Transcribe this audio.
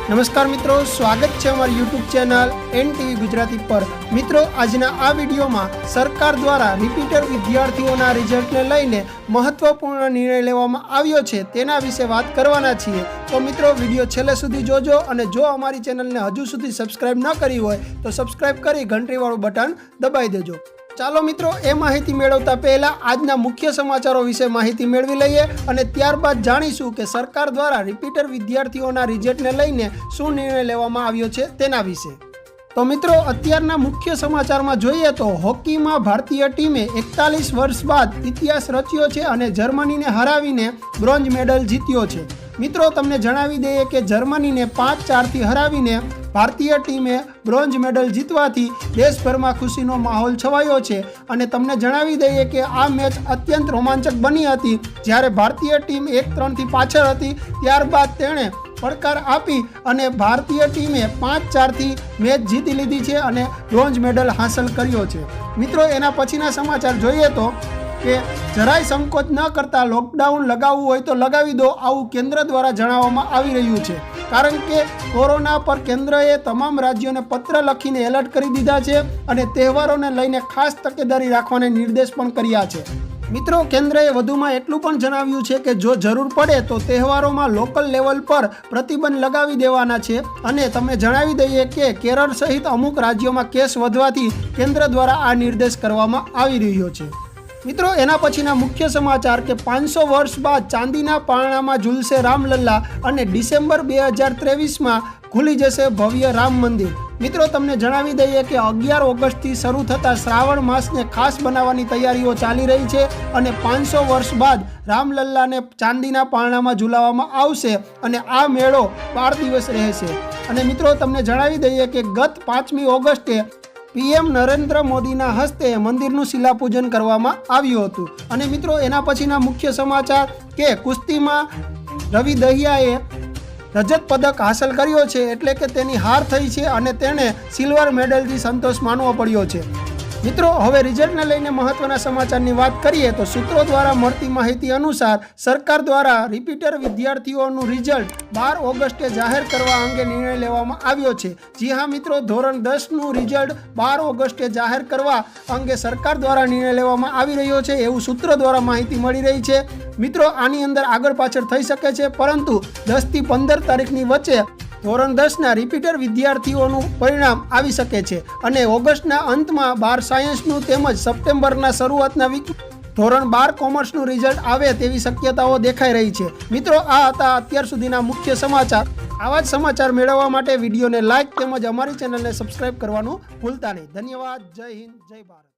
नमस्कार मित्रों, स्वागत है हमारी यूट्यूब चैनल NTV गुजराती पर। मित्रों, आजना आ वीडियो में सरकार द्वारा रिपीटर विद्यार्थीओना रिजल्टने लईने महत्वपूर्ण निर्णय लेवामां आव्यो छे तेना विषे बात करवाना छीए। तो मित्रों, वीडियो छेल्ले सुधी जोजो अने जो अमारी चेनलने हजू सुधी सब्सक्राइब न करी होय तो सब्सक्राइब करी घंटीवाळुं बटन दबाई देजो। चालो मित्रों, ए माहिती मेळवता पहेला आजना मुख्य समाचारों विषे माहिती मेळवी लईए अने त्यारबाद जाणीशुं के सरकार द्वारा रिपीटर विद्यार्थीओना रिजल्टने लईने शुं निर्णय लेवामां आव्यो छे तेना विषे। तो मित्रों, अत्याરના मुख्य समाचारमां જોઈએ તો હોકીમાં ભારતીય ટીમે 41 વર્ષ બાદ ઇતિહાસ રચ્યો છે અને જર્મનીને હરાવીને બ્રોન્ઝ મેડલ જીત્યો છે। મિત્રો, તમને જણાવી દઈએ કે જર્મનીને 5-4 થી હરાવીને ભારતીય ટીમે બ્રોન્ઝ મેડલ જીતવાથી દેશભરમાં ખુશીનો માહોલ છવાયો છે અને તમને જણાવી દઈએ કે આ મેચ અત્યંત રોમાંચક બની હતી। જ્યારે ભારતીય ટીમ 1-3 થી પાછળ હતી ત્યારબાદ તેણે પડકાર આપી અને ભારતીય ટીમે 5-4 થી મેચ જીતી લીધી છે અને બ્રોન્ઝ મેડલ હાંસલ કર્યો છે। મિત્રો, એના પછીના સમાચાર જોઈએ તો કે જરાય સંકોચ ન કરતા લોકડાઉન લગાવવું હોય તો લગાવી દો, આવું કેન્દ્ર દ્વારા જણાવવામાં આવી રહ્યું છે। કારણ કે કોરોના પર કેન્દ્રએ તમામ રાજ્યોને પત્ર લખીને એલર્ટ કરી દીધા છે અને તહેવારોને લઈને ખાસ તકેદારી રાખવાના નિર્દેશ પણ કર્યા છે। મિત્રો, કેન્દ્રએ વધુમાં એટલું પણ જણાવ્યું છે કે જો જરૂર પડે તો તહેવારોમાં લોકલ લેવલ પર પ્રતિબંધ લગાવી દેવાના છે અને તમને જણાવી દઈએ કે કેરળ સહિત અમુક રાજ્યોમાં કેસ વધવાથી કેન્દ્ર દ્વારા આ નિર્દેશ કરવામાં આવી રહ્યો છે। મિત્રો, એના પછીના મુખ્ય સમાચાર કે 500 વર્ષ બાદ ચાંદીના પારણામાં ઝૂલશે રામલલ્લા અને ડિસેમ્બર 2023માં ખુલી જશે ભવ્ય રામ મંદિર। મિત્રો, તમને જણાવી દઈએ કે 11 ઓગસ્ટથી શરૂ થતા શ્રાવણ માસને ખાસ બનાવવાની તૈયારીઓ ચાલી રહી છે અને 500 વર્ષ બાદ રામલલ્લાને ચાંદીના પારણામાં ઝુલાવવામાં આવશે અને આ મેળો 12 દિવસ રહેશે। અને મિત્રો, તમને જણાવી દઈએ કે ગત 5મી ઓગસ્ટે PM નરેન્દ્ર મોદીના હસ્તે મંદિરનું શિલાપૂજન કરવામાં આવ્યું હતું। અને મિત્રો, એના પછીના મુખ્ય સમાચાર કે કુસ્તીમાં રવિ દહિયાએ રજત પદક હાંસલ કર્યો છે, એટલે કે તેની હાર થઈ છે અને તેને સિલ્વર મેડલથી સંતોષ માનવો પડ્યો છે। મિત્રો, હવે રિઝલ્ટને લઈને મહત્વના સમાચારની વાત કરીએ તો સૂત્રો દ્વારા મળતી માહિતી અનુસાર સરકાર દ્વારા રિપીટર વિદ્યાર્થીઓનું રિઝલ્ટ 12 ઓગસ્ટે જાહેર કરવા અંગે નિર્ણય લેવામાં આવ્યો છે। જી હા મિત્રો, ધોરણ 10નું રિઝલ્ટ 12 ઓગસ્ટે જાહેર કરવા અંગે સરકાર દ્વારા નિર્ણય લેવામાં આવી રહ્યો છે એવું સૂત્રો દ્વારા માહિતી મળી રહી છે। મિત્રો, આની અંદર આગળ પાછળ થઈ શકે છે, પરંતુ 10 થી 15 તારીખની વચ્ચે ધોરણ 10ના રિપીટર વિદ્યાર્થીઓનું પરિણામ આવી શકે છે અને ઓગસ્ટના અંતમાં 12 સાયન્સનું તેમજ સપ્ટેમ્બરના શરૂઆતના વીક ધોરણ 12 કોમર્સનું રિઝલ્ટ આવે તેવી શક્યતાઓ દેખાઈ રહી છે। મિત્રો, આ હતા અત્યાર સુધીના મુખ્ય સમાચાર। આવા જ સમાચાર મેળવવા માટે વિડીયોને લાઇક તેમજ અમારી ચેનલને સબસ્ક્રાઇબ કરવાનું ભૂલતા નહીં। ધન્યવાદ। જય હિન્દ, જય ભારત।